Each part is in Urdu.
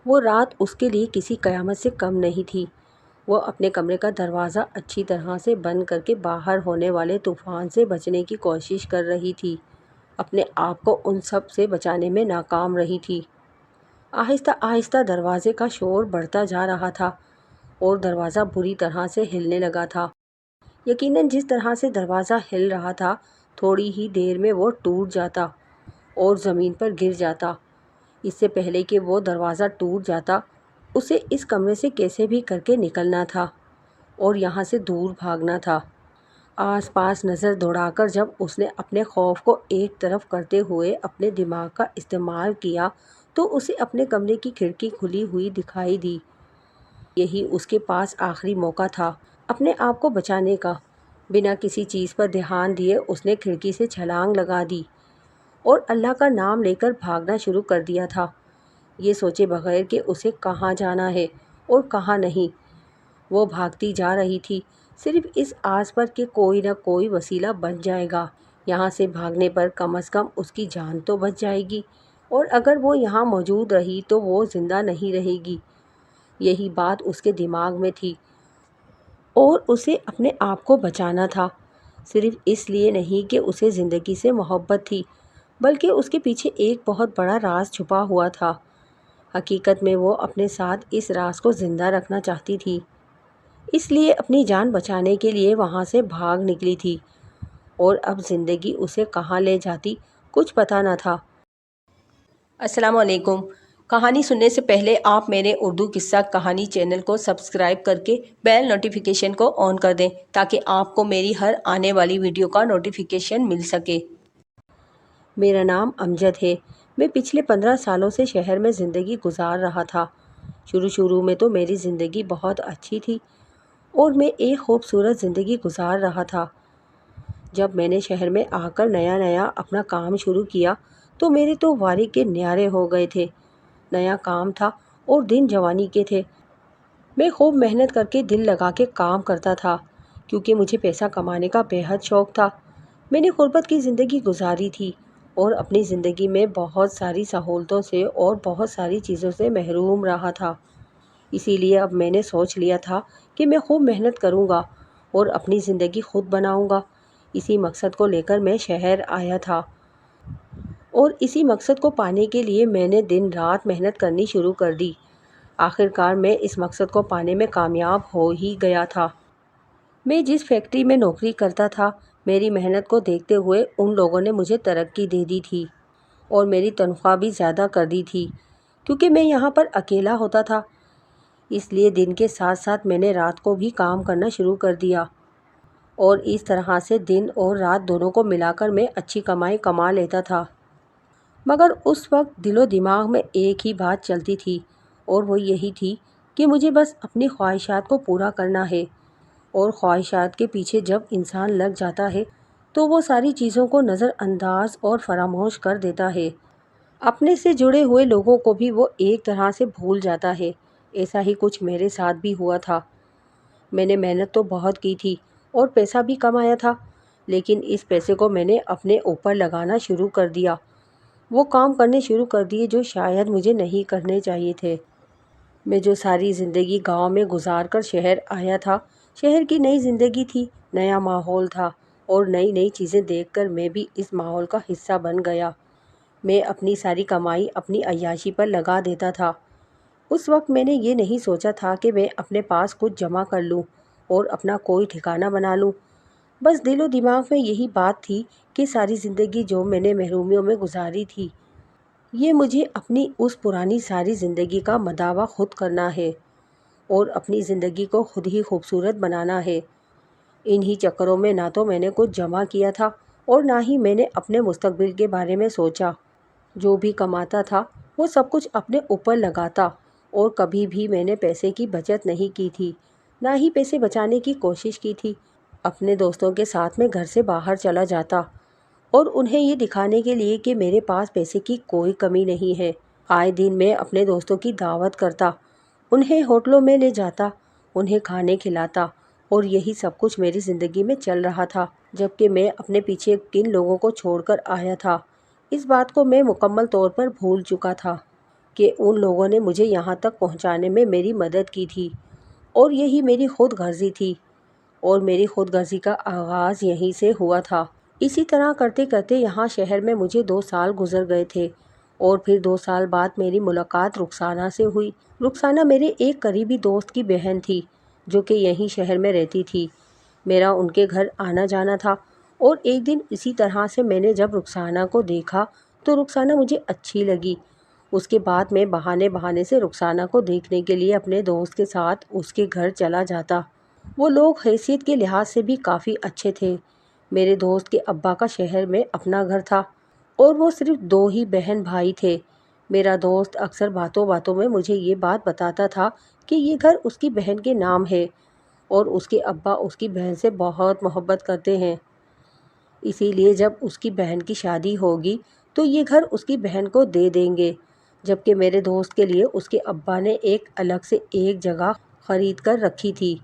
وہ رات اس کے لیے کسی قیامت سے کم نہیں تھی۔ وہ اپنے کمرے کا دروازہ اچھی طرح سے بند کر کے باہر ہونے والے طوفان سے بچنے کی کوشش کر رہی تھی، اپنے آپ کو ان سب سے بچانے میں ناکام رہی تھی۔ آہستہ آہستہ دروازے کا شور بڑھتا جا رہا تھا اور دروازہ بری طرح سے ہلنے لگا تھا۔ یقیناً جس طرح سے دروازہ ہل رہا تھا، تھوڑی ہی دیر میں وہ ٹوٹ جاتا اور زمین پر گر جاتا۔ اس سے پہلے کہ وہ دروازہ ٹوٹ جاتا، اسے اس کمرے سے کیسے بھی کر کے نکلنا تھا اور یہاں سے دور بھاگنا تھا۔ آس پاس نظر دوڑا کر جب اس نے اپنے خوف کو ایک طرف کرتے ہوئے اپنے دماغ کا استعمال کیا تو اسے اپنے کمرے کی کھڑکی کھلی ہوئی دکھائی دی۔ یہی اس کے پاس آخری موقع تھا اپنے آپ کو بچانے کا۔ بنا کسی چیز پر دھیان دیے اس نے کھڑکی سے چھلانگ لگا دی اور اللہ کا نام لے کر بھاگنا شروع کر دیا تھا، یہ سوچے بغیر کہ اسے کہاں جانا ہے اور کہاں نہیں۔ وہ بھاگتی جا رہی تھی، صرف اس آس پر کہ کوئی نہ کوئی وسیلہ بن جائے گا، یہاں سے بھاگنے پر کم از کم اس کی جان تو بچ جائے گی، اور اگر وہ یہاں موجود رہی تو وہ زندہ نہیں رہے گی۔ یہی بات اس کے دماغ میں تھی اور اسے اپنے آپ کو بچانا تھا، صرف اس لیے نہیں کہ اسے زندگی سے محبت تھی، بلکہ اس کے پیچھے ایک بہت بڑا راز چھپا ہوا تھا۔ حقیقت میں وہ اپنے ساتھ اس راز کو زندہ رکھنا چاہتی تھی، اس لیے اپنی جان بچانے کے لیے وہاں سے بھاگ نکلی تھی، اور اب زندگی اسے کہاں لے جاتی کچھ پتہ نہ تھا۔ السلام علیکم۔ کہانی سننے سے پہلے آپ میرے اردو قصہ کہانی چینل کو سبسکرائب کر کے بیل نوٹیفیکیشن کو آن کر دیں تاکہ آپ کو میری ہر آنے والی ویڈیو کا نوٹیفیکیشن مل سکے۔ میرا نام امجد ہے۔ میں پچھلے 15 سالوں سے شہر میں زندگی گزار رہا تھا۔ شروع میں تو میری زندگی بہت اچھی تھی اور میں ایک خوبصورت زندگی گزار رہا تھا۔ جب میں نے شہر میں آ کر نیا اپنا کام شروع کیا تو میرے تو وارے کے نیارے ہو گئے تھے۔ نیا کام تھا اور دن جوانی کے تھے۔ میں خوب محنت کر کے دل لگا کے کام کرتا تھا کیونکہ مجھے پیسہ کمانے کا بے حد شوق تھا۔ میں نے غربت کی زندگی گزاری تھی اور اپنی زندگی میں بہت ساری سہولتوں سے اور بہت ساری چیزوں سے محروم رہا تھا۔ اسی لیے اب میں نے سوچ لیا تھا کہ میں خوب محنت کروں گا اور اپنی زندگی خود بناؤں گا۔ اسی مقصد کو لے کر میں شہر آیا تھا اور اسی مقصد کو پانے کے لیے میں نے دن رات محنت کرنی شروع کر دی۔ آخر کار میں اس مقصد کو پانے میں کامیاب ہو ہی گیا تھا۔ میں جس فیکٹری میں نوکری کرتا تھا، میری محنت کو دیکھتے ہوئے ان لوگوں نے مجھے ترقی دے دی تھی اور میری تنخواہ بھی زیادہ کر دی تھی کیونکہ میں یہاں پر اکیلا ہوتا تھا۔ اس لیے دن کے ساتھ ساتھ میں نے رات کو بھی کام کرنا شروع کر دیا اور اس طرح سے دن اور رات دونوں کو ملا کر میں اچھی کمائی کما لیتا تھا۔ مگر اس وقت دل و دماغ میں ایک ہی بات چلتی تھی اور وہ یہی تھی کہ مجھے بس اپنی خواہشات کو پورا کرنا ہے، اور خواہشات کے پیچھے جب انسان لگ جاتا ہے تو وہ ساری چیزوں کو نظر انداز اور فراموش کر دیتا ہے۔ اپنے سے جڑے ہوئے لوگوں کو بھی وہ ایک طرح سے بھول جاتا ہے۔ ایسا ہی کچھ میرے ساتھ بھی ہوا تھا۔ میں نے محنت تو بہت کی تھی اور پیسہ بھی کمایا تھا، لیکن اس پیسے کو میں نے اپنے اوپر لگانا شروع کر دیا، وہ کام کرنے شروع کر دیے جو شاید مجھے نہیں کرنے چاہیے تھے۔ میں جو ساری زندگی گاؤں میں گزار کر شہر آیا تھا، شہر کی نئی زندگی تھی، نیا ماحول تھا اور نئی چیزیں دیکھ کر میں بھی اس ماحول کا حصہ بن گیا۔ میں اپنی ساری کمائی اپنی عیاشی پر لگا دیتا تھا۔ اس وقت میں نے یہ نہیں سوچا تھا کہ میں اپنے پاس کچھ جمع کر لوں اور اپنا کوئی ٹھکانہ بنا لوں۔ بس دل و دماغ میں یہی بات تھی کہ ساری زندگی جو میں نے محرومیوں میں گزاری تھی، یہ مجھے اپنی اس پرانی ساری زندگی کا مداوع خود کرنا ہے اور اپنی زندگی کو خود ہی خوبصورت بنانا ہے۔ انہی چکروں میں نہ تو میں نے کچھ جمع کیا تھا اور نہ ہی میں نے اپنے مستقبل کے بارے میں سوچا۔ جو بھی کماتا تھا وہ سب کچھ اپنے اوپر لگاتا اور کبھی بھی میں نے پیسے کی بچت نہیں کی تھی، نہ ہی پیسے بچانے کی کوشش کی تھی۔ اپنے دوستوں کے ساتھ میں گھر سے باہر چلا جاتا اور انہیں یہ دکھانے کے لیے کہ میرے پاس پیسے کی کوئی کمی نہیں ہے، آئے دن میں اپنے دوستوں کی دعوت کرتا، انہیں ہوٹلوں میں لے جاتا، انہیں کھانے کھلاتا، اور یہی سب کچھ میری زندگی میں چل رہا تھا، جبکہ میں اپنے پیچھے کن لوگوں کو چھوڑ کر آیا تھا، اس بات کو میں مکمل طور پر بھول چکا تھا۔ کہ ان لوگوں نے مجھے یہاں تک پہنچانے میں میری مدد کی تھی، اور یہی میری خود غرضی تھی، اور میری خود غرضی کا آغاز یہیں سے ہوا تھا۔ اسی طرح کرتے کرتے یہاں شہر میں مجھے 2 سال گزر گئے تھے، اور پھر 2 سال بعد میری ملاقات رخسانہ سے ہوئی۔ رخسانہ میرے ایک قریبی دوست کی بہن تھی جو کہ یہیں شہر میں رہتی تھی۔ میرا ان کے گھر آنا جانا تھا، اور ایک دن اسی طرح سے میں نے جب رخسانہ کو دیکھا تو رخسانہ مجھے اچھی لگی۔ اس کے بعد میں بہانے بہانے سے رخسانہ کو دیکھنے کے لیے اپنے دوست کے ساتھ اس کے گھر چلا جاتا۔ وہ لوگ حیثیت کے لحاظ سے بھی کافی اچھے تھے۔ میرے دوست کے ابا کا شہر میں اپنا گھر تھا، اور وہ صرف 2 ہی بہن بھائی تھے۔ میرا دوست اکثر باتوں باتوں میں مجھے یہ بات بتاتا تھا کہ یہ گھر اس کی بہن کے نام ہے، اور اس کے ابا اس کی بہن سے بہت محبت کرتے ہیں، اسی لیے جب اس کی بہن کی شادی ہوگی تو یہ گھر اس کی بہن کو دے دیں گے، جبکہ میرے دوست کے لیے اس کے ابا نے ایک الگ سے ایک جگہ خرید کر رکھی تھی،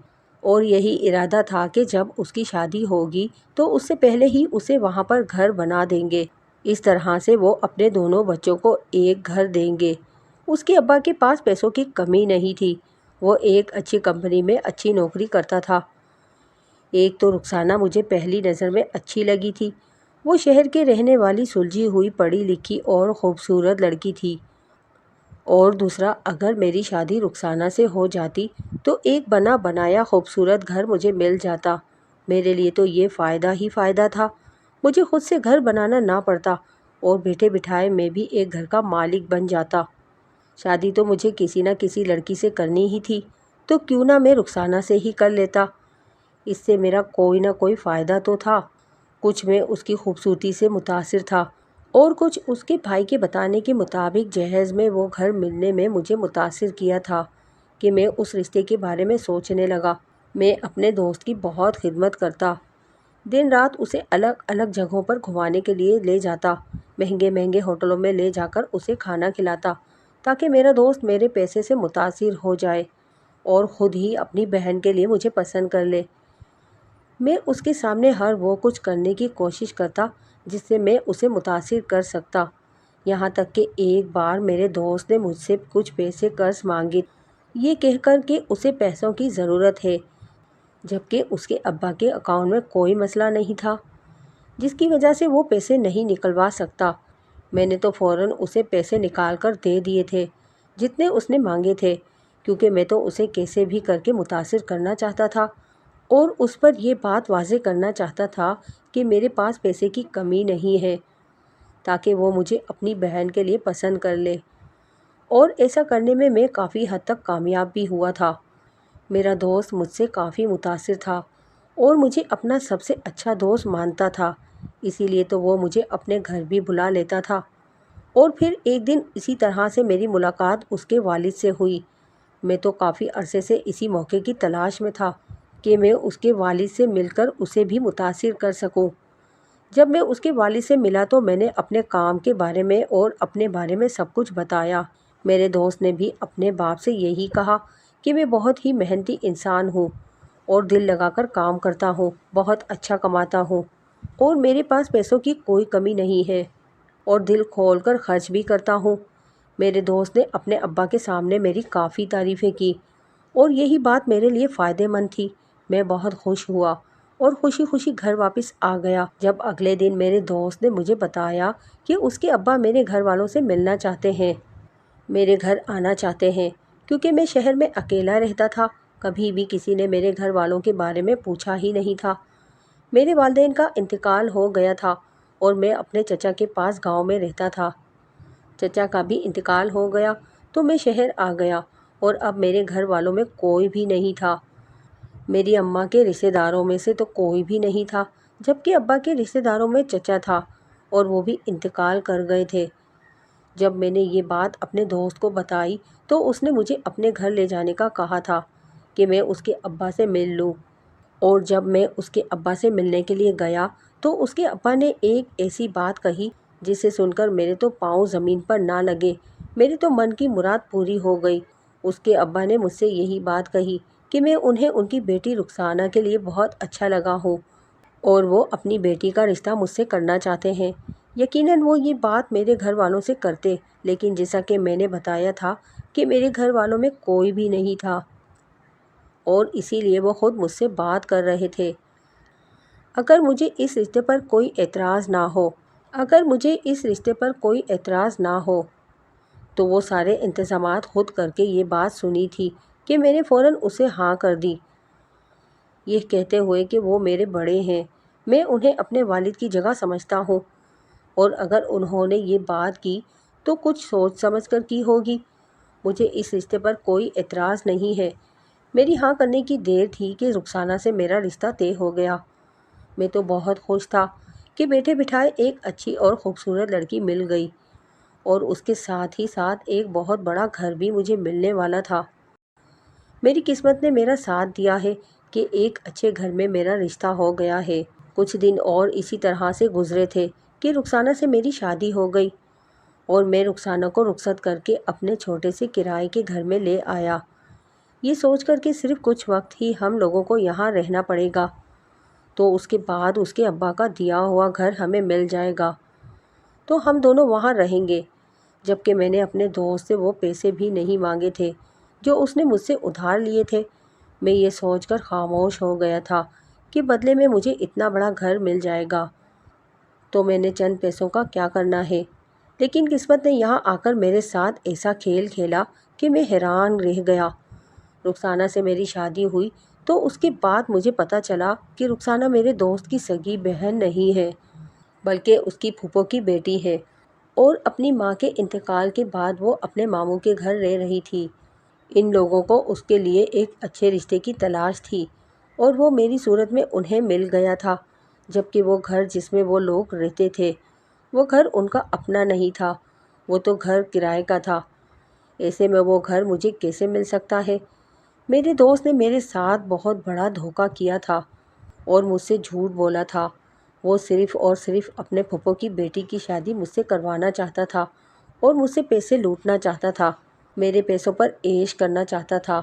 اور یہی ارادہ تھا کہ جب اس کی شادی ہوگی تو اس سے پہلے ہی اسے وہاں پر گھر بنا دیں گے۔ اس طرح سے وہ اپنے دونوں بچوں کو ایک گھر دیں گے۔ اس کے ابا کے پاس پیسوں کی کمی نہیں تھی، وہ ایک اچھی کمپنی میں اچھی نوکری کرتا تھا۔ ایک تو رخسانہ مجھے پہلی نظر میں اچھی لگی تھی۔ وہ شہر کے رہنے والی سلجھی ہوئی پڑھی لکھی اور خوبصورت لڑکی تھی، اور دوسرا اگر میری شادی رخسانہ سے ہو جاتی تو ایک بنا بنایا خوبصورت گھر مجھے مل جاتا۔ میرے لیے تو یہ فائدہ ہی فائدہ تھا، مجھے خود سے گھر بنانا نہ پڑتا، اور بیٹھے بٹھائے میں بھی ایک گھر کا مالک بن جاتا۔ شادی تو مجھے کسی نہ کسی لڑکی سے کرنی ہی تھی، تو کیوں نہ میں رخسانہ سے ہی کر لیتا۔ اس سے میرا کوئی نہ کوئی فائدہ تو تھا۔ کچھ میں اس کی خوبصورتی سے متاثر تھا، اور کچھ اس کے بھائی کے بتانے کے مطابق جہیز میں وہ گھر ملنے میں مجھے متاثر کیا تھا کہ میں اس رشتے کے بارے میں سوچنے لگا۔ میں اپنے دوست کی بہت خدمت کرتا، دن رات اسے الگ الگ جگہوں پر گھمانے کے لیے لے جاتا، مہنگے مہنگے ہوٹلوں میں لے جا کر اسے کھانا کھلاتا، تاکہ میرا دوست میرے پیسے سے متاثر ہو جائے اور خود ہی اپنی بہن کے لیے مجھے پسند کر لے۔ میں اس کے سامنے ہر وہ کچھ کرنے کی کوشش کرتا جس سے میں اسے متاثر کر سکتا، یہاں تک کہ ایک بار میرے دوست نے مجھ سے کچھ پیسے قرض مانگے، یہ کہہ کر کہ اسے پیسوں کی ضرورت ہے، جبکہ اس کے ابا کے اکاؤنٹ میں کوئی مسئلہ نہیں تھا جس کی وجہ سے وہ پیسے نہیں نکلوا سکتا۔ میں نے تو فوراً اسے پیسے نکال کر دے دیے تھے جتنے اس نے مانگے تھے، کیونکہ میں تو اسے کیسے بھی کر کے متاثر کرنا چاہتا تھا، اور اس پر یہ بات واضح کرنا چاہتا تھا کہ میرے پاس پیسے کی کمی نہیں ہے، تاکہ وہ مجھے اپنی بہن کے لیے پسند کر لے، اور ایسا کرنے میں میں کافی حد تک کامیاب بھی ہوا تھا۔ میرا دوست مجھ سے کافی متاثر تھا اور مجھے اپنا سب سے اچھا دوست مانتا تھا، اسی لیے تو وہ مجھے اپنے گھر بھی بلا لیتا تھا۔ اور پھر ایک دن اسی طرح سے میری ملاقات اس کے والد سے ہوئی۔ میں تو کافی عرصے سے اسی موقع کی تلاش میں تھا کہ میں اس کے والد سے مل کر اسے بھی متاثر کر سکوں۔ جب میں اس کے والد سے ملا تو میں نے اپنے کام کے بارے میں اور اپنے بارے میں سب کچھ بتایا۔ میرے دوست نے بھی اپنے باپ سے یہی کہا کہ میں بہت ہی محنتی انسان ہوں اور دل لگا کر کام کرتا ہوں، بہت اچھا کماتا ہوں، اور میرے پاس پیسوں کی کوئی کمی نہیں ہے، اور دل کھول کر خرچ بھی کرتا ہوں۔ میرے دوست نے اپنے ابا کے سامنے میری کافی تعریفیں کی، اور یہی بات میرے لیے فائدہ مند تھی۔ میں بہت خوش ہوا اور خوشی خوشی گھر واپس آ گیا۔ جب اگلے دن میرے دوست نے مجھے بتایا کہ اس کے ابا میرے گھر والوں سے ملنا چاہتے ہیں، میرے گھر آنا چاہتے ہیں، کیونکہ میں شہر میں اکیلا رہتا تھا، کبھی بھی کسی نے میرے گھر والوں کے بارے میں پوچھا ہی نہیں تھا۔ میرے والدین کا انتقال ہو گیا تھا اور میں اپنے چچا کے پاس گاؤں میں رہتا تھا۔ چچا کا بھی انتقال ہو گیا تو میں شہر آ گیا، اور اب میرے گھر والوں میں کوئی بھی نہیں تھا۔ میری اماں کے رشتہ داروں میں سے تو کوئی بھی نہیں تھا، جبکہ ابا کے رشتہ داروں میں چچا تھا، اور وہ بھی انتقال کر گئے تھے۔ جب میں نے یہ بات اپنے دوست کو بتائی تو اس نے مجھے اپنے گھر لے جانے کا کہا تھا کہ میں اس کے ابا سے مل لوں، اور جب میں اس کے ابا سے ملنے کے لیے گیا تو اس کے ابا نے ایک ایسی بات کہی جسے سن کر میرے تو پاؤں زمین پر نہ لگے، میری تو من کی مراد پوری ہو گئی۔ اس کے ابا نے مجھ سے یہی بات کہی کہ میں انہیں ان کی بیٹی رخسانہ کے لیے بہت اچھا لگا ہوں، اور وہ اپنی بیٹی کا رشتہ مجھ سے کرنا چاہتے ہیں۔ یقیناً وہ یہ بات میرے گھر والوں سے کرتے، لیکن جیسا کہ میں نے بتایا تھا کہ میرے گھر والوں میں کوئی بھی نہیں تھا اور اسی لیے وہ خود مجھ سے بات کر رہے تھے۔ اگر مجھے اس رشتے پر کوئی اعتراض نہ ہو اگر مجھے اس رشتے پر کوئی اعتراض نہ ہو تو وہ سارے انتظامات خود کر کے یہ بات سنی تھی کہ میں نے فوراً اسے ہاں کر دی، یہ کہتے ہوئے کہ وہ میرے بڑے ہیں، میں انہیں اپنے والد کی جگہ سمجھتا ہوں، اور اگر انہوں نے یہ بات کی تو کچھ سوچ سمجھ کر کی ہوگی۔ مجھے اس رشتے پر کوئی اعتراض نہیں ہے۔ میری ہاں کرنے کی دیر تھی کہ رخسانہ سے میرا رشتہ طے ہو گیا۔ میں تو بہت خوش تھا کہ بیٹھے بٹھائے ایک اچھی اور خوبصورت لڑکی مل گئی، اور اس کے ساتھ ہی ساتھ ایک بہت بڑا گھر بھی مجھے ملنے والا تھا۔ میری قسمت نے میرا ساتھ دیا ہے کہ ایک اچھے گھر میں میرا رشتہ ہو گیا ہے۔ کچھ دن اور اسی طرح سے گزرے تھے کہ رخسانہ سے میری شادی ہو گئی، اور میں رخسانہ کو رخصت کر کے اپنے چھوٹے سے کرائے کے گھر میں لے آیا، یہ سوچ کر کہ صرف کچھ وقت ہی ہم لوگوں کو یہاں رہنا پڑے گا، تو اس کے بعد اس کے ابا کا دیا ہوا گھر ہمیں مل جائے گا، تو ہم دونوں وہاں رہیں گے۔ جبکہ میں نے اپنے دوست سے وہ پیسے بھی نہیں مانگے تھے جو اس نے مجھ سے ادھار لیے تھے۔ میں یہ سوچ کر خاموش ہو گیا تھا کہ بدلے میں مجھے اتنا بڑا گھر مل جائے گا تو میں نے چند پیسوں کا کیا کرنا ہے۔ لیکن قسمت نے یہاں آ کر میرے ساتھ ایسا کھیل کھیلا کہ میں حیران رہ گیا۔ رخسانہ سے میری شادی ہوئی تو اس کے بعد مجھے پتہ چلا کہ رخسانہ میرے دوست کی سگی بہن نہیں ہے، بلکہ اس کی پھوپھو کی بیٹی ہے، اور اپنی ماں کے انتقال کے بعد وہ اپنے ماموں کے گھر رہ رہی تھی۔ ان لوگوں کو اس کے لیے ایک اچھے رشتے کی تلاش تھی، اور وہ میری صورت میں انہیں مل گیا تھا، جبکہ وہ گھر جس میں وہ لوگ رہتے تھے وہ گھر ان کا اپنا نہیں تھا، وہ تو گھر کرائے کا تھا۔ ایسے میں وہ گھر مجھے کیسے مل سکتا ہے؟ میرے دوست نے میرے ساتھ بہت بڑا دھوکہ کیا تھا اور مجھ سے جھوٹ بولا تھا۔ وہ صرف اور صرف اپنے پھپھو کی بیٹی کی شادی مجھ سے کروانا چاہتا تھا اور مجھ سے پیسے لوٹنا چاہتا تھا، میرے پیسوں پر عیش کرنا چاہتا تھا۔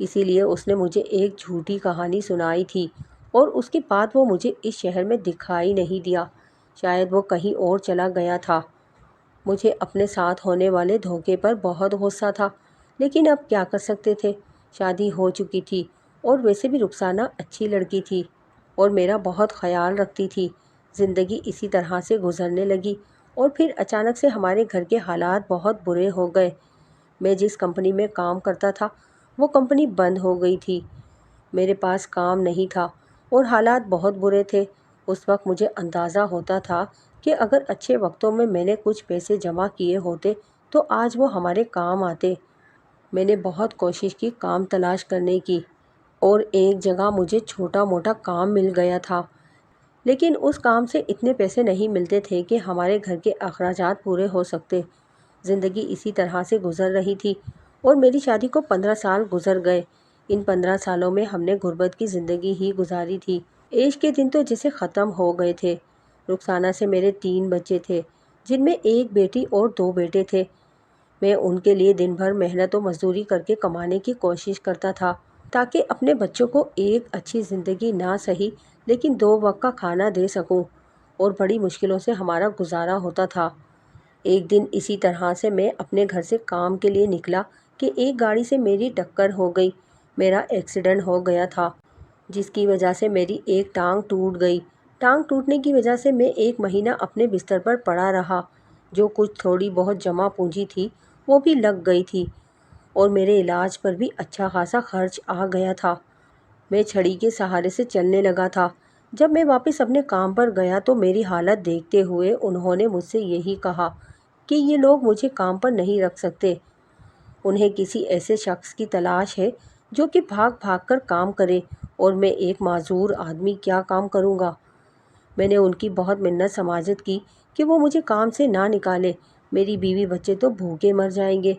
اسی لیے اس نے مجھے ایک جھوٹی کہانی سنائی تھی، اور اس کے بعد وہ مجھے اس شہر میں دکھائی نہیں دیا، شاید وہ کہیں اور چلا گیا تھا۔ مجھے اپنے ساتھ ہونے والے دھوکے پر بہت غصہ تھا، لیکن اب کیا کر سکتے تھے؟ شادی ہو چکی تھی، اور ویسے بھی رخسانہ اچھی لڑکی تھی اور میرا بہت خیال رکھتی تھی۔ زندگی اسی طرح سے گزرنے لگی، اور پھر اچانک سے ہمارے گھر کے حالات بہت برے ہو گئے۔ میں جس کمپنی میں کام کرتا تھا وہ کمپنی بند ہو گئی تھی، میرے پاس کام نہیں تھا اور حالات بہت برے تھے۔ اس وقت مجھے اندازہ ہوتا تھا کہ اگر اچھے وقتوں میں میں نے کچھ پیسے جمع کیے ہوتے تو آج وہ ہمارے کام آتے۔ میں نے بہت کوشش کی کام تلاش کرنے کی، اور ایک جگہ مجھے چھوٹا موٹا کام مل گیا تھا، لیکن اس کام سے اتنے پیسے نہیں ملتے تھے کہ ہمارے گھر کے اخراجات پورے ہو سکتے۔ زندگی اسی طرح سے گزر رہی تھی، اور میری شادی کو 15 سال گزر گئے۔ ان 15 سالوں میں ہم نے غربت کی زندگی ہی گزاری تھی۔ عیش کے دن تو جیسے ختم ہو گئے تھے۔ رخسانہ سے میرے 3 بچے تھے، جن میں ایک بیٹی اور 2 بیٹے تھے۔ میں ان کے لیے دن بھر محنت و مزدوری کر کے کمانے کی کوشش کرتا تھا تاکہ اپنے بچوں کو ایک اچھی زندگی نہ سہی لیکن 2 وقت کا کھانا دے سکوں، اور بڑی مشکلوں سے ہمارا گزارا ہوتا تھا۔ ایک دن اسی طرح سے میں اپنے گھر سے کام کے لیے نکلا کہ ایک گاڑی سے میری ٹکر ہو گئی۔ میرا ایکسیڈنٹ ہو گیا تھا، جس کی وجہ سے میری ایک ٹانگ ٹوٹ گئی۔ ٹانگ ٹوٹنے کی وجہ سے میں 1 مہینہ اپنے بستر پر پڑا رہا۔ جو کچھ تھوڑی بہت جمع پونجی تھی وہ بھی لگ گئی تھی، اور میرے علاج پر بھی اچھا خاصا خرچ آ گیا تھا۔ میں چھڑی کے سہارے سے چلنے لگا تھا۔ جب میں واپس اپنے کام پر گیا تو میری حالت دیکھتے ہوئے انہوں نے مجھ سے یہی کہا کہ یہ لوگ مجھے کام پر نہیں رکھ سکتے، انہیں کسی ایسے شخص کی تلاش ہے جو کہ بھاگ بھاگ کر کام کرے، اور میں ایک معذور آدمی کیا کام کروں گا؟ میں نے ان کی بہت منت سماجت کی کہ وہ مجھے کام سے نہ نکالے، میری بیوی بچے تو بھوکے مر جائیں گے،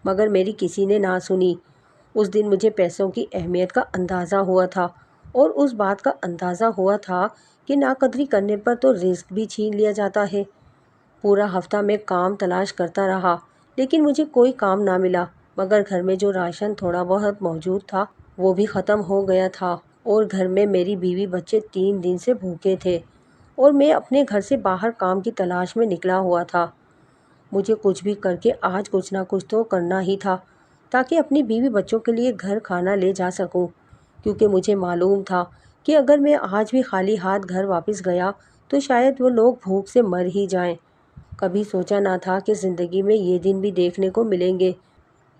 مگر میری کسی نے نہ سنی۔ اس دن مجھے پیسوں کی اہمیت کا اندازہ ہوا تھا، اور اس بات کا اندازہ ہوا تھا کہ ناقدری کرنے پر تو رزق بھی چھین لیا جاتا ہے۔ پورا ہفتہ میں کام تلاش کرتا رہا، لیکن مجھے کوئی کام نہ ملا، مگر گھر میں جو راشن تھوڑا بہت موجود تھا وہ بھی ختم ہو گیا تھا، اور گھر میں میری بیوی بچے 3 دن سے بھوکے تھے۔ اور میں اپنے گھر سے باہر کام کی تلاش میں نکلا ہوا تھا۔ مجھے کچھ بھی کر کے آج کچھ نہ کچھ تو کرنا ہی تھا تاکہ اپنی بیوی بچوں کے لیے گھر کھانا لے جا سکوں، کیونکہ مجھے معلوم تھا کہ اگر میں آج بھی خالی ہاتھ گھر واپس گیا تو شاید وہ لوگ بھوک سے مر ہی جائیں۔ کبھی سوچا نہ تھا کہ زندگی میں یہ دن بھی دیکھنے کو ملیں گے۔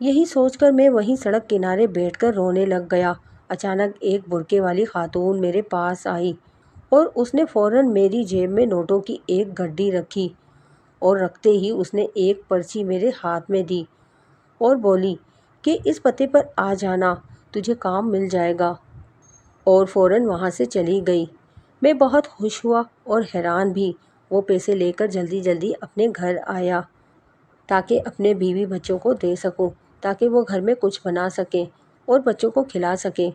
یہی سوچ کر میں وہیں سڑک کنارے بیٹھ کر رونے لگ گیا۔ اچانک ایک برقعے والی خاتون میرے پاس آئی اور اس نے فوراً میری جیب میں نوٹوں کی ایک گڈی رکھی، اور رکھتے ہی اس نے ایک پرچی میرے ہاتھ میں دی اور بولی کہ اس پتے پر آ جانا، تجھے کام مل جائے گا، اور فوراً وہاں سے چلی گئی۔ میں بہت خوش ہوا اور حیران بھی۔ وہ پیسے لے کر جلدی جلدی اپنے گھر آیا تاکہ اپنے بیوی بچوں کو دے سکوں، تاکہ وہ گھر میں کچھ بنا سکیں اور بچوں کو کھلا سکیں۔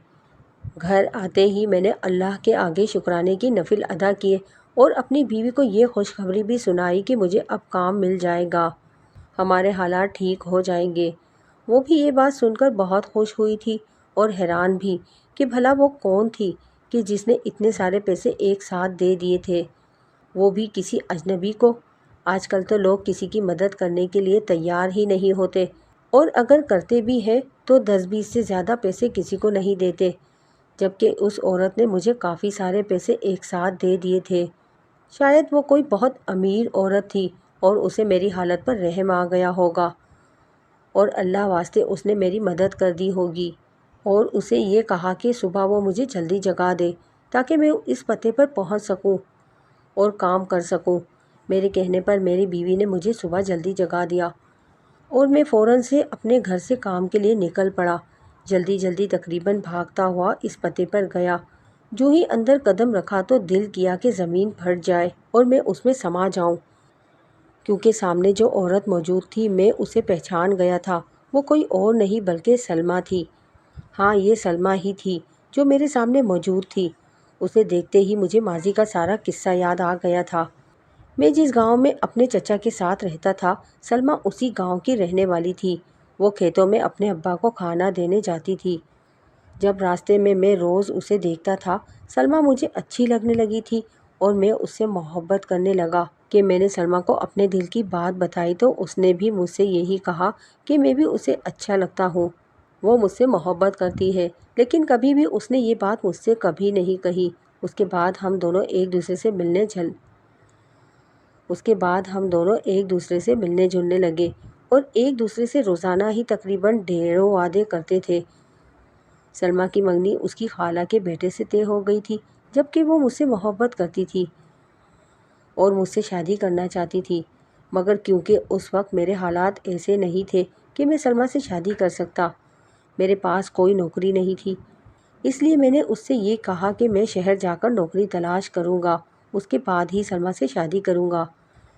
گھر آتے ہی میں نے اللہ کے آگے شکرانے کی نفل ادا کیے اور اپنی بیوی کو یہ خوشخبری بھی سنائی کہ مجھے اب کام مل جائے گا، ہمارے حالات ٹھیک ہو جائیں گے۔ وہ بھی یہ بات سن کر بہت خوش ہوئی تھی اور حیران بھی کہ بھلا وہ کون تھی کہ جس نے اتنے سارے پیسے ایک ساتھ دے دیے تھے، وہ بھی کسی اجنبی کو۔ آج کل تو لوگ کسی کی مدد کرنے کے لیے تیار ہی نہیں ہوتے، اور اگر کرتے بھی ہیں تو 10-20 سے زیادہ پیسے کسی کو نہیں دیتے، جبکہ اس عورت نے مجھے کافی سارے پیسے ایک ساتھ دے دیے تھے۔ شاید وہ کوئی بہت امیر عورت تھی اور اسے میری حالت پر رحم آ گیا ہوگا، اور اللہ واسطے اس نے میری مدد کر دی ہوگی اور اسے یہ کہا کہ صبح وہ مجھے جلدی جگا دے تاکہ میں اس پتے پر پہنچ سکوں اور کام کر سکوں۔ میرے کہنے پر میری بیوی نے مجھے صبح جلدی جگا دیا اور میں فوراً سے اپنے گھر سے کام کے لیے نکل پڑا۔ جلدی جلدی تقریباً بھاگتا ہوا اس پتے پر گیا۔ جو ہی اندر قدم رکھا تو دل کیا کہ زمین پھٹ جائے اور میں اس میں سما جاؤں، کیونکہ سامنے جو عورت موجود تھی میں اسے پہچان گیا تھا۔ وہ کوئی اور نہیں بلکہ سلمیٰ تھی۔ ہاں، یہ سلمیٰ ہی تھی جو میرے سامنے موجود تھی۔ اسے دیکھتے ہی مجھے ماضی کا سارا قصہ یاد آ گیا تھا۔ میں جس گاؤں میں اپنے چچا کے ساتھ رہتا تھا، سلمیٰ اسی گاؤں کی رہنے والی تھی۔ وہ کھیتوں میں اپنے ابا کو کھانا دینے جاتی تھی۔ جب راستے میں روز اسے دیکھتا تھا، سلمیٰ مجھے اچھی لگنے لگی تھی اور میں اس سے محبت کرنے لگا۔ کہ میں نے سلمیٰ کو اپنے دل کی بات بتائی تو اس نے بھی مجھ سے یہی کہا کہ میں بھی اسے اچھا لگتا ہوں، وہ مجھ سے محبت کرتی ہے، لیکن کبھی بھی اس نے یہ بات مجھ سے کبھی نہیں کہی۔ اس کے بعد ہم دونوں ایک دوسرے سے ملنے جلنے لگے اور ایک دوسرے سے روزانہ ہی تقریباً ڈھیروں وعدے کرتے تھے۔ سلمیٰ کی منگنی اس کی خالہ کے بیٹے سے طے ہو گئی تھی، جبکہ وہ مجھ سے محبت کرتی تھی اور مجھ سے شادی کرنا چاہتی تھی، مگر کیونکہ اس وقت میرے حالات ایسے نہیں تھے کہ میں سلمیٰ سے شادی کر سکتا، میرے پاس کوئی نوکری نہیں تھی، اس لیے میں نے اس سے یہ کہا کہ میں شہر جا کر نوکری تلاش کروں گا، اس کے بعد ہی سلمیٰ سے شادی کروں گا۔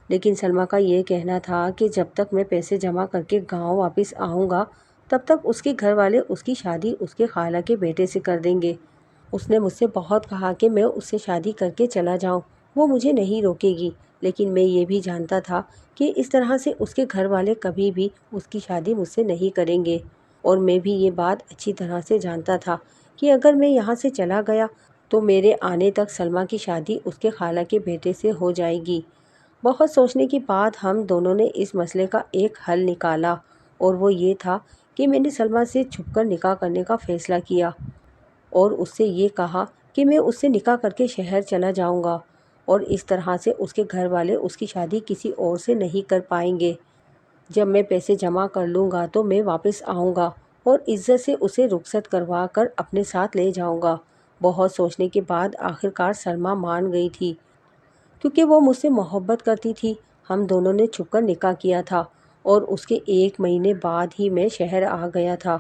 لیکن سلمیٰ کا یہ کہنا تھا کہ جب تک میں پیسے جمع کر کے گاؤں واپس آؤں گا تب تک اس کے گھر والے اس کی شادی اس کے خالہ کے بیٹے سے کر دیں گے۔ اس نے مجھ سے بہت کہا کہ میں اس سے شادی کر کے چلا جاؤں، وہ مجھے نہیں روکے گی، لیکن میں یہ بھی جانتا تھا کہ اس طرح سے اس کے گھر والے کبھی بھی اس کی شادی مجھ سے نہیں کریں گے، اور میں بھی یہ بات اچھی طرح سے جانتا تھا کہ اگر میں یہاں سے چلا گیا تو میرے آنے تک سلمیٰ کی شادی اس کے خالہ کے بیٹے سے ہو جائے گی۔ بہت سوچنے کے بعد ہم دونوں نے اس مسئلے کا ایک حل نکالا، اور وہ یہ تھا کہ میں نے سلمیٰ سے چھپ کر نکاح کرنے کا فیصلہ کیا اور اس سے یہ کہا کہ میں اس سے نکاح کر کے شہر چلا جاؤں گا، اور اس طرح سے اس کے گھر والے اس کی شادی کسی اور سے نہیں کر پائیں گے۔ جب میں پیسے جمع کر لوں گا تو میں واپس آؤں گا اور عزت سے اسے رخصت کروا کر اپنے ساتھ لے جاؤں گا۔ بہت سوچنے کے بعد آخرکار سلمیٰ مان گئی تھی، کیونکہ وہ مجھ سے محبت کرتی تھی۔ ہم دونوں نے چھپ کر نکاح کیا تھا اور اس کے 1 مہینے بعد ہی میں شہر آ گیا تھا۔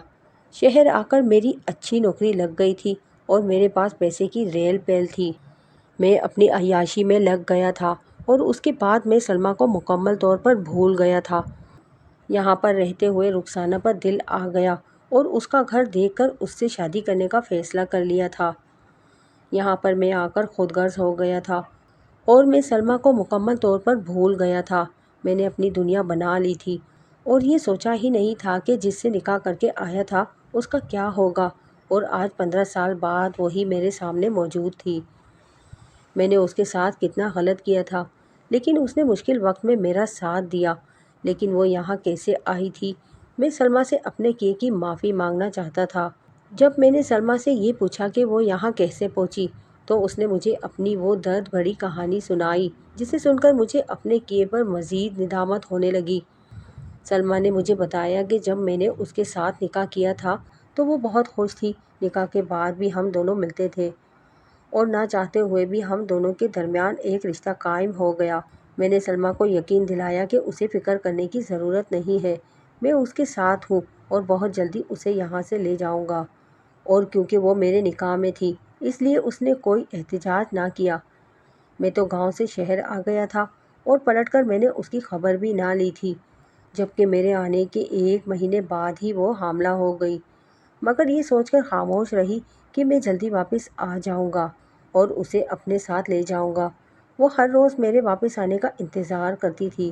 شہر آ کر میری اچھی نوکری لگ گئی تھی اور میرے پاس پیسے کی ریل پیل تھی۔ میں اپنی عیاشی میں لگ گیا تھا اور اس کے بعد میں سلمیٰ کو مکمل طور پر بھول گیا تھا۔ یہاں پر رہتے ہوئے رخسانہ پر دل آ گیا اور اس کا گھر دیکھ کر اس سے شادی کرنے کا فیصلہ کر لیا تھا۔ یہاں پر میں آ کر خود غرض ہو گیا تھا اور میں سلمیٰ کو مکمل طور پر بھول گیا تھا۔ میں نے اپنی دنیا بنا لی تھی اور یہ سوچا ہی نہیں تھا کہ جس سے نکاح کر کے آیا تھا اس کا کیا ہوگا، اور آج 15 سال بعد وہی میرے سامنے موجود تھی۔ میں نے اس کے ساتھ کتنا غلط کیا تھا، لیکن اس نے مشکل وقت میں میرا ساتھ دیا۔ لیکن وہ یہاں کیسے آئی تھی؟ میں سلمیٰ سے اپنے کیے کی معافی مانگنا چاہتا تھا۔ جب میں نے سلمیٰ سے یہ پوچھا کہ وہ یہاں کیسے پہنچی تو اس نے مجھے اپنی وہ درد بھری کہانی سنائی، جسے سن کر مجھے اپنے کیے پر مزید ندامت ہونے لگی۔ سلمیٰ نے مجھے بتایا کہ جب میں نے اس کے ساتھ نکاح کیا تھا تو وہ بہت خوش تھی۔ نکاح کے بعد بھی ہم دونوں ملتے تھے اور نہ چاہتے ہوئے بھی ہم دونوں کے درمیان ایک رشتہ قائم ہو گیا۔ میں نے سلمیٰ کو یقین دلایا کہ اسے فکر کرنے کی ضرورت نہیں ہے، میں اس کے ساتھ ہوں اور بہت جلدی اسے یہاں سے لے جاؤں گا۔ اور کیونکہ وہ میرے نکاح میں تھی اس لیے اس نے کوئی احتجاج نہ کیا۔ میں تو گاؤں سے شہر آ گیا تھا اور پلٹ کر میں نے اس کی خبر بھی نہ لی تھی، جبکہ میرے آنے کے 1 مہینے بعد ہی وہ حاملہ ہو گئی، مگر یہ سوچ کر خاموش رہی کہ میں جلدی واپس آ جاؤں گا اور اسے اپنے ساتھ لے جاؤں گا۔ وہ ہر روز میرے واپس آنے کا انتظار کرتی تھی۔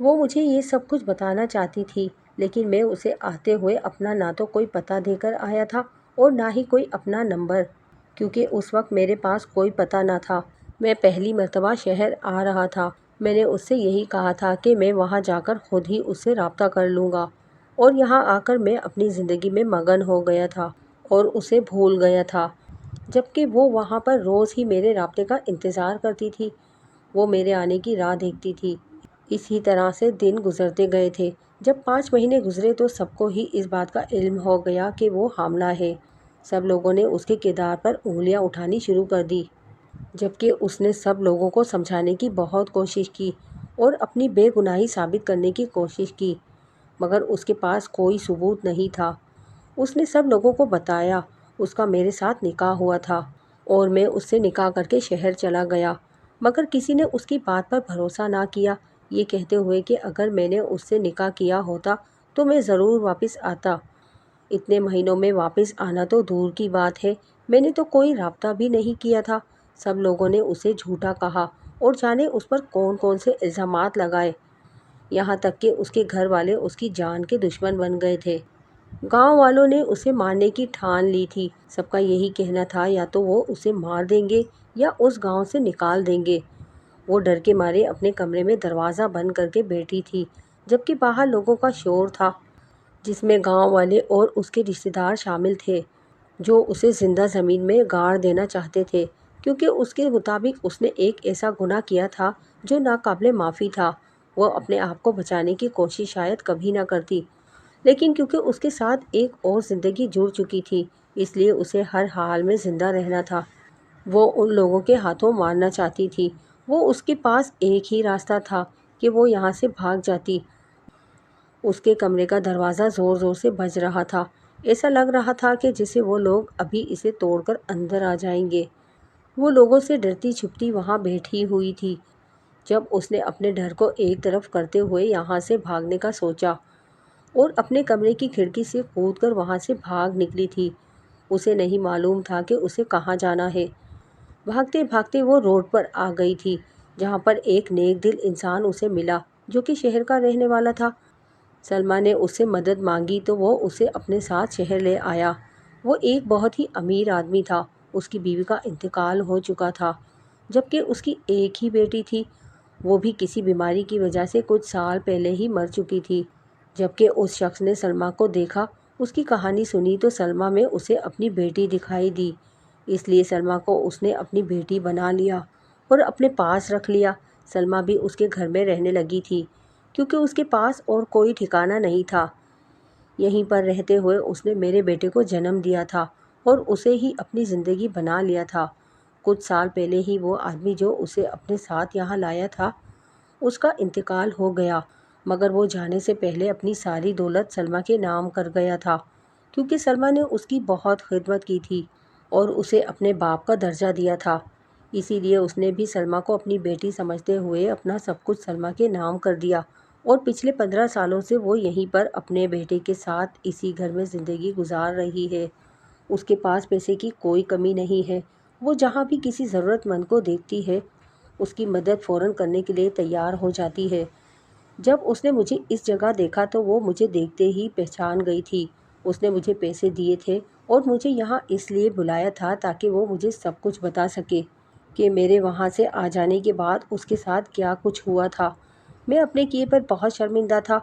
وہ مجھے یہ سب کچھ بتانا چاہتی تھی، لیکن میں اسے آتے ہوئے اپنا نہ تو کوئی پتہ دے کر آیا تھا اور نہ ہی کوئی اپنا نمبر، کیونکہ اس وقت میرے پاس کوئی پتہ نہ تھا۔ میں پہلی مرتبہ شہر آ رہا تھا۔ میں نے اس سے یہی کہا تھا کہ میں وہاں جا کر خود ہی اس سے رابطہ کر لوں گا، اور یہاں آ کر میں اپنی زندگی میں مگن ہو گیا تھا اور اسے بھول گیا تھا، جبکہ وہ وہاں پر روز ہی میرے رابطے کا انتظار کرتی تھی۔ وہ میرے آنے کی راہ دیکھتی تھی۔ اسی طرح سے دن گزرتے گئے تھے۔ جب 5 مہینے گزرے تو سب کو ہی اس بات کا علم ہو گیا کہ وہ حاملہ ہے۔ سب لوگوں نے اس کے کردار پر انگلیاں اٹھانی شروع کر دی، جبکہ اس نے سب لوگوں کو سمجھانے کی بہت کوشش کی اور اپنی بے گناہی ثابت کرنے کی کوشش کی، مگر اس کے پاس کوئی ثبوت نہیں تھا۔ اس نے سب لوگوں کو بتایا اس کا میرے ساتھ نکاح ہوا تھا اور میں اس سے نکاح کر کے شہر چلا گیا، مگر کسی نے اس کی بات پر بھروسہ نہ کیا، یہ کہتے ہوئے کہ اگر میں نے اس سے نکاح کیا ہوتا تو میں ضرور واپس آتا۔ اتنے مہینوں میں واپس آنا تو دور کی بات ہے، میں نے تو کوئی رابطہ بھی نہیں کیا تھا۔ سب لوگوں نے اسے جھوٹا کہا اور جانے اس پر کون کون سے الزامات لگائے، یہاں تک کہ اس کے گھر والے اس کی جان کے دشمن بن گئے تھے۔ گاؤں والوں نے اسے مارنے کی ٹھان لی تھی۔ سب کا یہی کہنا تھا یا تو وہ اسے مار دیں گے یا اس گاؤں سے نکال دیں گے۔ وہ ڈر کے مارے اپنے کمرے میں دروازہ بند کر کے بیٹھی تھی، جبکہ باہر لوگوں کا شور تھا، جس میں گاؤں والے اور اس کے رشتہ دار شامل تھے، جو اسے زندہ زمین میں گاڑ دینا چاہتے تھے، کیونکہ اس کے مطابق اس نے ایک ایسا گناہ کیا تھا جو ناقابل معافی تھا۔ وہ اپنے آپ کو بچانے کی کوشش شاید کبھی نہ کرتی، لیکن کیونکہ اس کے ساتھ ایک اور زندگی جڑ چکی تھی، اس لیے اسے ہر حال میں زندہ رہنا تھا۔ وہ ان لوگوں کے ہاتھوں مارنا چاہتی تھی۔ وہ اس کے پاس ایک ہی راستہ تھا کہ وہ یہاں سے بھاگ جاتی۔ اس کے کمرے کا دروازہ زور زور سے بج رہا تھا، ایسا لگ رہا تھا کہ جیسے وہ لوگ ابھی اسے توڑ کر اندر آ جائیں گے۔ وہ لوگوں سے ڈرتی چھپتی وہاں بیٹھی ہوئی تھی۔ جب اس نے اپنے ڈر کو ایک طرف کرتے ہوئے یہاں سے بھاگنے کا سوچا اور اپنے کمرے کی کھڑکی سے کود کر وہاں سے بھاگ نکلی تھی، اسے نہیں معلوم تھا کہ اسے کہاں جانا ہے۔ بھاگتے بھاگتے وہ روڈ پر آ گئی تھی، جہاں پر ایک نیک دل انسان اسے ملا جو کہ شہر کا رہنے والا تھا۔ سلمیٰ نے اس سے مدد مانگی تو وہ اسے اپنے ساتھ شہر لے آیا۔ وہ ایک بہت ہی امیر آدمی تھا۔ اس کی بیوی کا انتقال ہو چکا تھا، جبکہ اس کی ایک ہی بیٹی تھی، وہ بھی کسی بیماری کی وجہ سے کچھ سال پہلے ہی مر چکی تھی۔ جبکہ اس شخص نے سلمیٰ کو دیکھا، اس کی کہانی سنی تو سلمیٰ میں اسے اپنی بیٹی دکھائی دی، اس لیے سلمیٰ کو اس نے اپنی بیٹی بنا لیا اور اپنے پاس رکھ لیا۔ سلمیٰ بھی اس کے گھر میں رہنے لگی تھی، کیونکہ اس کے پاس اور کوئی ٹھکانہ نہیں تھا۔ یہیں پر رہتے ہوئے اس نے میرے بیٹے کو جنم دیا تھا اور اسے ہی اپنی زندگی بنا لیا تھا۔ کچھ سال پہلے ہی وہ آدمی جو اسے اپنے ساتھ یہاں لایا تھا، اس کا انتقال ہو گیا، مگر وہ جانے سے پہلے اپنی ساری دولت سلمیٰ کے نام کر گیا تھا، کیونکہ سلمیٰ نے اس کی بہت خدمت کی تھی اور اسے اپنے باپ کا درجہ دیا تھا۔ اسی لیے اس نے بھی سلمیٰ کو اپنی بیٹی سمجھتے ہوئے اپنا سب کچھ سلمیٰ کے نام کر دیا، اور پچھلے 15 سالوں سے وہ یہیں پر اپنے بیٹے کے ساتھ اسی گھر میں زندگی گزار رہی ہے۔ اس کے پاس پیسے کی کوئی کمی نہیں ہے، وہ جہاں بھی کسی ضرورت مند کو دیکھتی ہے، اس کی مدد فوراً کرنے کے لیے تیار ہو جاتی ہے۔ جب اس نے مجھے اس جگہ دیکھا تو وہ مجھے دیکھتے ہی پہچان گئی تھی۔ اس نے مجھے پیسے دیے تھے اور مجھے یہاں اس لیے بلایا تھا تاکہ وہ مجھے سب کچھ بتا سکے۔ کہ میرے وہاں سے آ جانے کے بعد اس کے ساتھ کیا کچھ ہوا تھا۔ میں اپنے کیے پر بہت شرمندہ تھا۔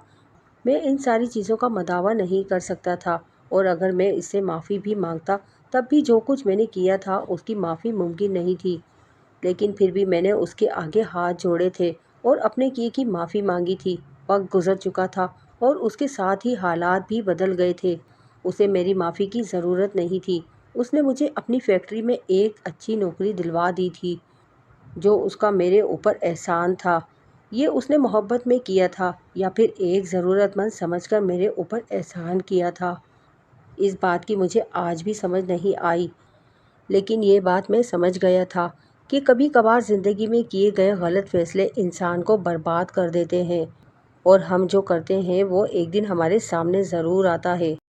میں ان ساری چیزوں کا مداوع نہیں کر سکتا تھا، اور اگر میں اس سے معافی بھی مانگتا تب بھی جو کچھ میں نے کیا تھا اس کی معافی ممکن نہیں تھی۔ لیکن پھر بھی میں نے اس کے آگے ہاتھ جوڑے تھے اور اپنے کیے کی معافی مانگی تھی۔ وقت گزر چکا تھا اور اس کے ساتھ ہی حالات بھی بدل گئے تھے۔ اسے میری معافی کی ضرورت نہیں تھی۔ اس نے مجھے اپنی فیکٹری میں ایک اچھی نوکری دلوا دی تھی، جو اس کا میرے اوپر احسان تھا۔ یہ اس نے محبت میں کیا تھا یا پھر ایک ضرورت مند سمجھ کر میرے اوپر احسان کیا تھا؟ اس بات کی مجھے آج بھی سمجھ نہیں آئی، لیکن یہ بات میں سمجھ گیا تھا کہ کبھی کبھار زندگی میں کیے گئے غلط فیصلے انسان کو برباد کر دیتے ہیں، اور ہم جو کرتے ہیں وہ ایک دن ہمارے سامنے ضرور آتا ہے۔